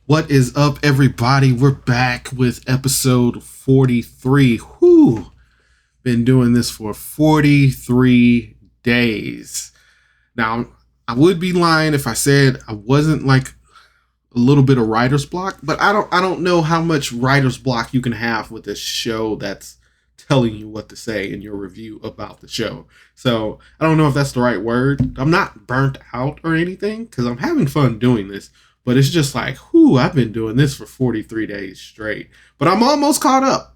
What is up, everybody? We're back with episode 43. Whew. Been doing this for 43 days. Now, I would be lying if I said I wasn't like a little bit of writer's block, but I don't know how much writer's block you can have with this show that's telling you what to say in your review about the show. So I don't know if that's the right word. I'm not burnt out or anything because I'm having fun doing this. But it's just like, I've been doing this for 43 days straight. But I'm almost caught up.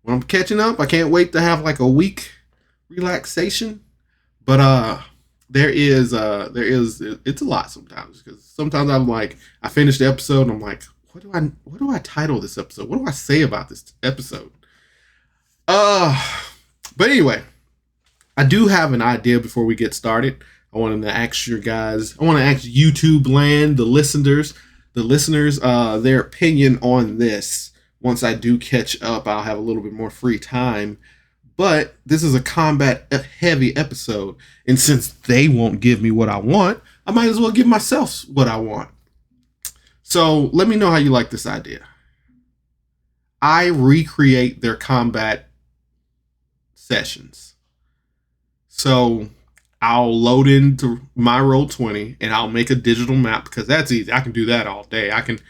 When I'm catching up, I can't wait to have like a week relaxation. But it's a lot sometimes. Because sometimes I'm like, I finish the episode and I'm like, what do I title this episode? What do I say about this episode? But anyway, I do have an idea before we get started. I want to ask YouTube land, the listeners, their opinion on this. Once I do catch up, I'll have a little bit more free time. But this is a combat-heavy episode. And since they won't give me what I want, I might as well give myself what I want. So let me know how you like this idea. I recreate their combat sessions. So I'll load into my Roll20 and I'll make a digital map because that's easy. I can do that all day. I can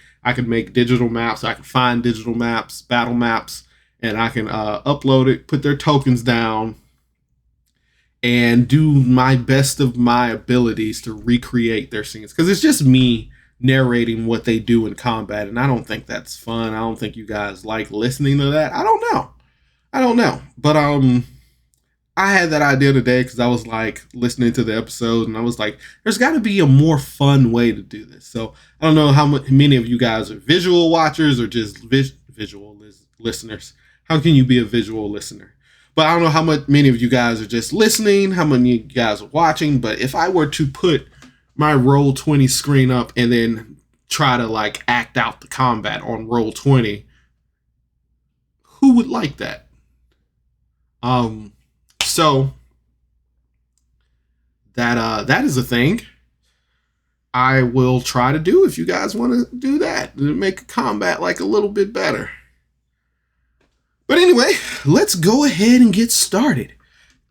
make digital maps. I can find digital maps, battle maps, and I can upload it, put their tokens down, and do my best of my abilities to recreate their scenes. Because it's just me narrating what they do in combat, and I don't think that's fun. I don't think you guys like listening to that. I don't know. But I had that idea today because I was like listening to the episode and I was like, there's got to be a more fun way to do this. So I don't know how many of you guys are visual watchers or just visual listeners. How can you be a visual listener? But I don't know many of you guys are just listening, how many of you guys are watching. But if I were to put my Roll20 screen up and then try to like act out the combat on Roll20, who would like that? So that is a thing I will try to do if you guys want to do that to make combat like a little bit better. But anyway, let's go ahead and get started.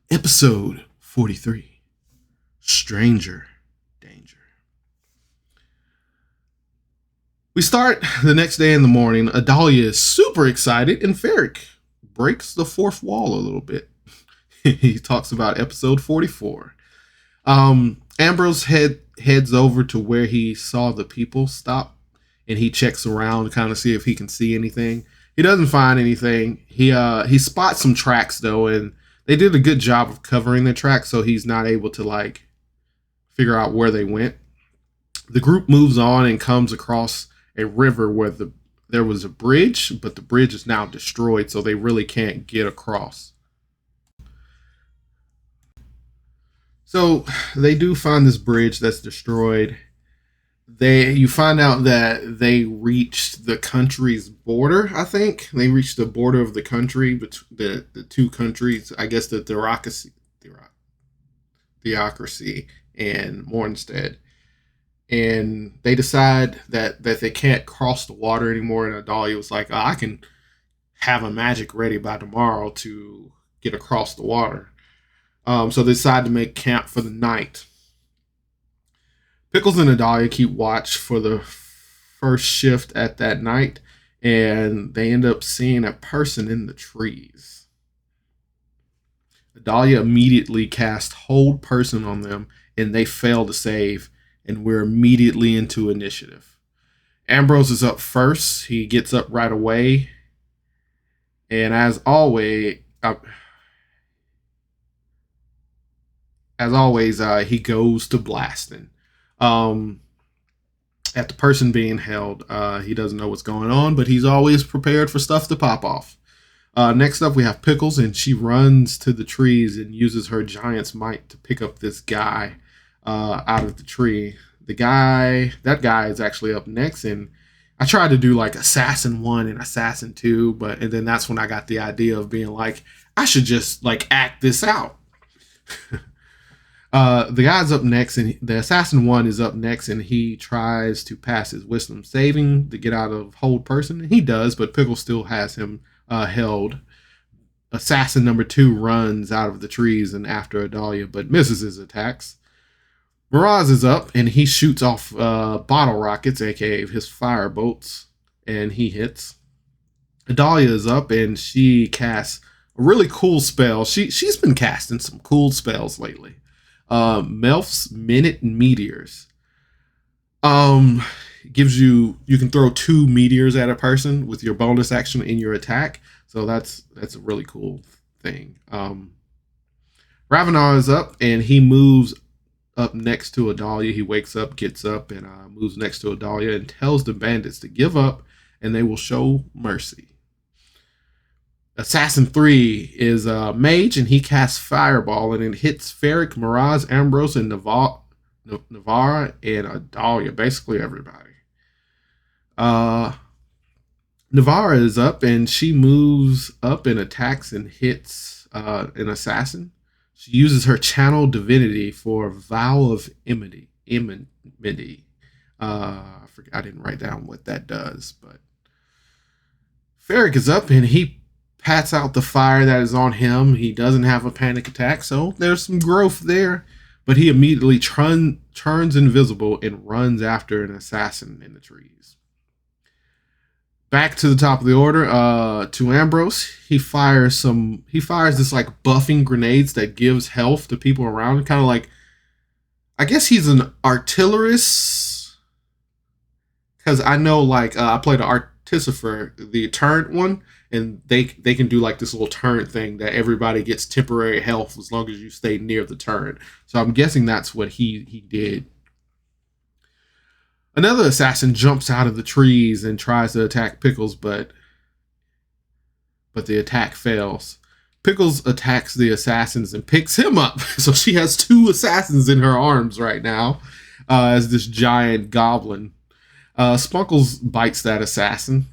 Episode 43, Stranger Danger. We start the next day in the morning. Adalia is super excited and Ferric breaks the fourth wall a little bit. He talks about episode 44. Ambrose heads over to where he saw the people stop, and he checks around to kind of see if he can see anything. He doesn't find anything. He spots some tracks though, and they did a good job of covering the tracks, so he's not able to like figure out where they went. The group moves on and comes across a river where there was a bridge, but the bridge is now destroyed, so they really can't get across. So they do find this bridge that's destroyed. You find out that they reached the country's border, I think. They reached the border of the country, between the two countries, I guess the Theocracy and Mornstead. And they decide that they can't cross the water anymore. And Adalia was like, I can have a magic ready by tomorrow to get across the water. So they decide to make camp for the night. Pickles and Adalia keep watch for the first shift at that night, and they end up seeing a person in the trees. Adalia immediately casts Hold Person on them, and they fail to save, and we're immediately into initiative. Ambrose is up first. He gets up right away, and as always, he goes to blasting. At the person being held, he doesn't know what's going on, but he's always prepared for stuff to pop off. Next up, we have Pickles, and she runs to the trees and uses her giant's might to pick up this guy out of the tree. That guy is actually up next, and I tried to do like Assassin 1 and Assassin 2, and then that's when I got the idea of being like, I should just like act this out. The guy's up next, and the assassin one is up next, and he tries to pass his wisdom saving to get out of hold person. He does, but Pickles still has him held. Assassin number 2 runs out of the trees and after Adalia, but misses his attacks. Mirage is up, and he shoots off bottle rockets, aka his fire bolts, and he hits. Adalia is up, and she casts a really cool spell. She's been casting some cool spells lately. Melf's Minute Meteors. Gives you can throw 2 meteors at a person with your bonus action in your attack. So that's a really cool thing. Ravenar is up, and he moves up next to Adalia. He wakes up, gets up, and moves next to Adalia and tells the bandits to give up, and they will show mercy. Assassin 3 is a mage, and he casts Fireball, and it hits Ferric, Mirage, Ambrose, and Navarra, and Adalia, basically everybody. Navarra is up, and she moves up and attacks and hits an assassin. She uses her channel divinity for Vow of Enmity. I forgot, I didn't write down what that does, but Ferric is up, and he pats out the fire that is on him. He doesn't have a panic attack, so there's some growth there. But he immediately turns invisible and runs after an assassin in the trees. Back to the top of the order, to Ambrose. He fires this like buffing grenades that gives health to people around. Kind of like, I guess he's an artillerist. Because I know, like, I played an Artificer, the turret one, and they can do like this little turret thing that everybody gets temporary health as long as you stay near the turret. So I'm guessing that's what he did. Another assassin jumps out of the trees and tries to attack Pickles, but the attack fails. Pickles attacks the assassins and picks him up. So she has 2 assassins in her arms right now as this giant goblin. Spunkles bites that assassin.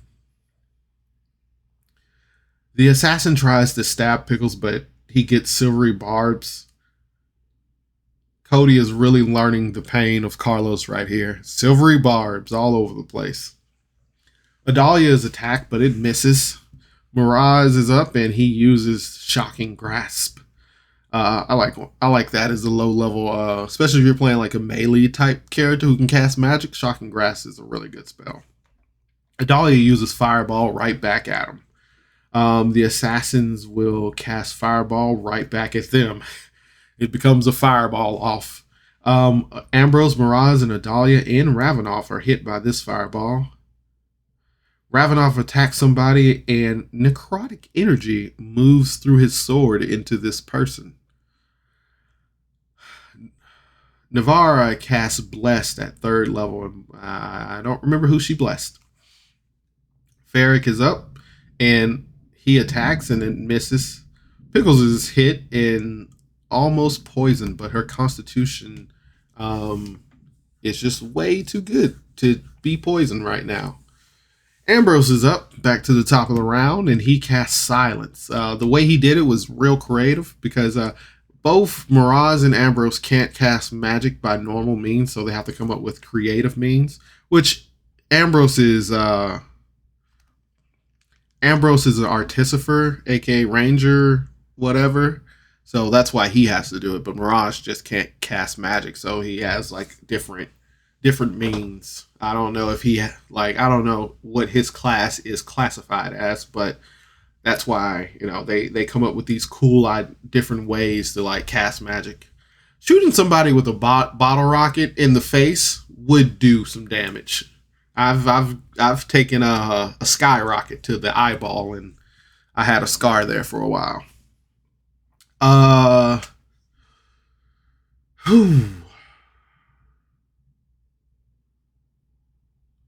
The assassin tries to stab Pickles, but he gets silvery barbs. Cody is really learning the pain of Carlos right here. Silvery barbs all over the place. Adalia is attacked, but it misses. Mirage is up, and he uses Shocking Grasp. I like that as a low level, especially if you're playing like a melee type character who can cast magic. Shocking Grasp is a really good spell. Adalia uses Fireball right back at him. The assassins will cast Fireball right back at them. It becomes a fireball off. Ambrose, Mirage, and Adalia and Ravenoff are hit by this fireball. Ravenoff attacks somebody, and necrotic energy moves through his sword into this person. Navarra casts Blessed at 3rd level, and I don't remember who she blessed. Ferric is up, and he attacks, and it misses. Pickles is hit and almost poisoned, but her constitution is just way too good to be poisoned right now. Ambrose is up, back to the top of the round, and he casts Silence. The way he did it was real creative because both Mirage and Ambrose can't cast magic by normal means, so they have to come up with creative means, which Ambrose is an Artificer, aka Ranger, whatever. So that's why he has to do it. But Mirage just can't cast magic, so he has like different means. I don't know if I don't know what his class is classified as, but that's why, they come up with these cool different ways to like cast magic. Shooting somebody with a bottle rocket in the face would do some damage. I've taken a skyrocket to the eyeball, and I had a scar there for a while.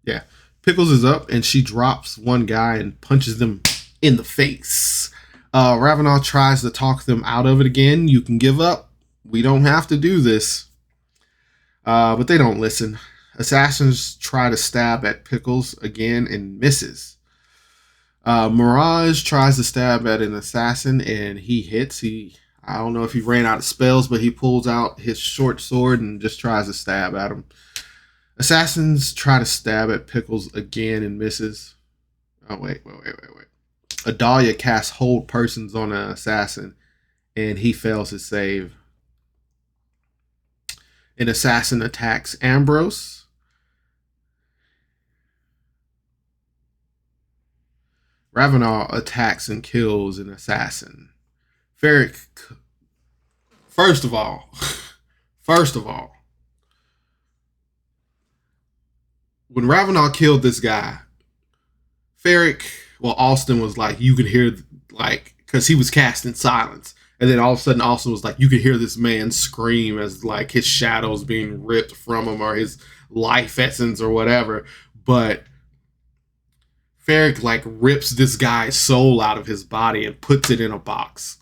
Yeah. Pickles is up, and she drops one guy and punches them in the face. Ravenel tries to talk them out of it again. You can give up. We don't have to do this. But they don't listen. Assassins try to stab at Pickles again and misses. Mirage tries to stab at an assassin, and he hits. I don't know if he ran out of spells, but he pulls out his short sword and just tries to stab at him. Assassins try to stab at Pickles again and misses. Oh, wait. Adalia casts Hold Persons on an assassin, and he fails his save. An assassin attacks Ambrose. Ravenel attacks and kills an assassin. Ferric. First of all, when Ravenel killed this guy, Ferric, well, Austin was like, you could hear, like, because he was casting silence. And then all of a sudden, Austin was like, you could hear this man scream as, like, his shadow's being ripped from him or his life essence or whatever. But Ferric, like, rips this guy's soul out of his body and puts it in a box.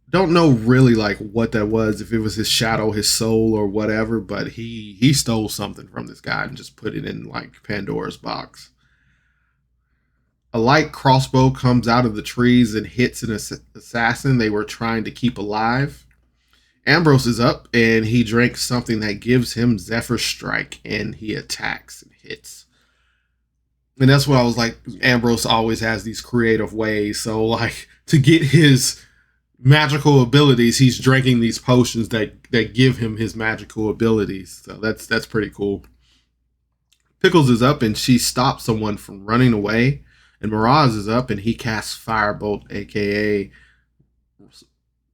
Don't know really like what that was, if it was his shadow, his soul, or whatever, but he stole something from this guy and just put it in like Pandora's box. A light crossbow comes out of the trees and hits an assassin they were trying to keep alive. Ambrose is up and he drinks something that gives him Zephyr Strike, and he attacks and hits. And that's what I was like, Ambrose always has these creative ways. So like to get his magical abilities, he's drinking these potions that give him his magical abilities. So that's pretty cool. Pickles is up and she stops someone from running away. And Miraz is up and he casts Firebolt, aka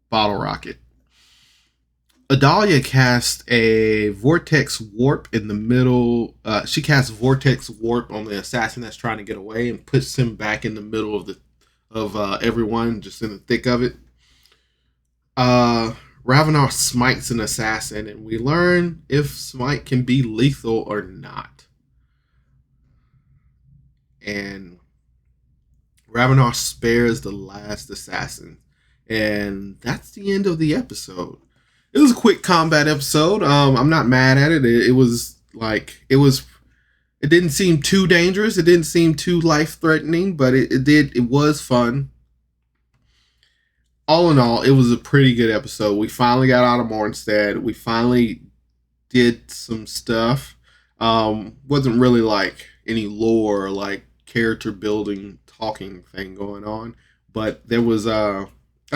Bottle Rocket. Adalia casts a Vortex Warp in the middle. She casts Vortex Warp on the assassin that's trying to get away and puts him back in the middle of everyone, just in the thick of it. Ravenel smites an assassin, and we learn if smite can be lethal or not. And Ravenel spares the last assassin, and that's the end of the episode. It was a quick combat episode. I'm not mad at it. It didn't seem too dangerous. It didn't seem too life threatening, but it was fun. All in all, it was a pretty good episode. We finally got out of Mornstead. We finally did some stuff. Wasn't really like any lore or like character building talking thing going on, but there was like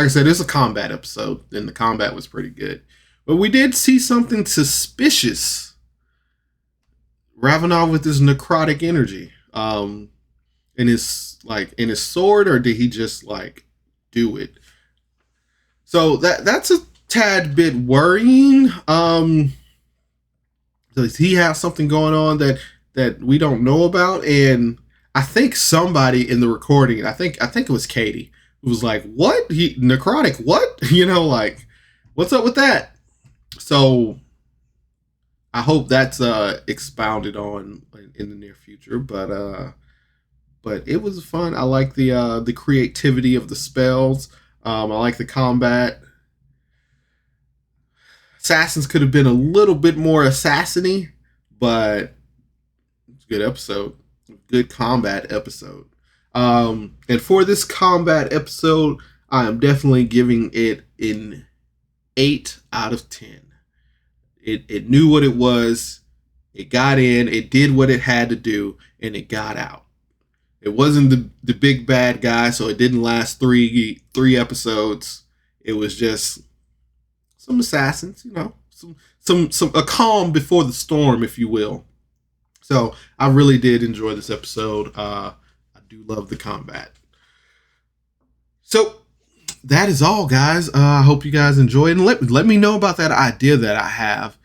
I said, it's a combat episode, and the combat was pretty good. But we did see something suspicious. Ravenel with his necrotic energy, in his sword, or did he just like do it? So that's a tad bit worrying. Does he have something going on that we don't know about? And I think somebody in the recording, I think it was Katie, who was like, "What? He necrotic? What? Like, what's up with that?" So I hope that's expounded on in the near future. But it was fun. I like the creativity of the spells. I like the combat. Assassins could have been a little bit more assassiny, but it's a good episode. Good combat episode. And for this combat episode, I am definitely giving it an 8 out of 10. It knew what it was. It got in. It did what it had to do, and it got out. It wasn't the big bad guy, so it didn't last three episodes. It was just some assassins, some a calm before the storm, if you will. So I really did enjoy this episode. I do love the combat. So that is all, guys. I hope you guys enjoy it, and let me know about that idea that I have.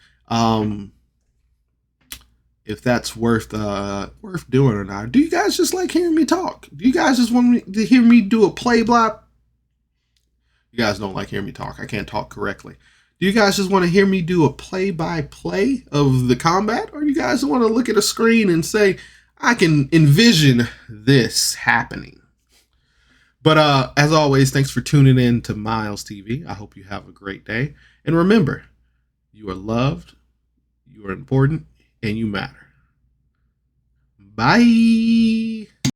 If that's worth doing or not. Do you guys just like hearing me talk? Do you guys just want me to hear me do a play by? You guys don't like hearing me talk. I can't talk correctly. Do you guys just want to hear me do a play-by-play of the combat? Or do you guys want to look at a screen and say, I can envision this happening? But as always, thanks for tuning in to Miles TV. I hope you have a great day. And remember, you are loved, you are important, and you matter. Bye.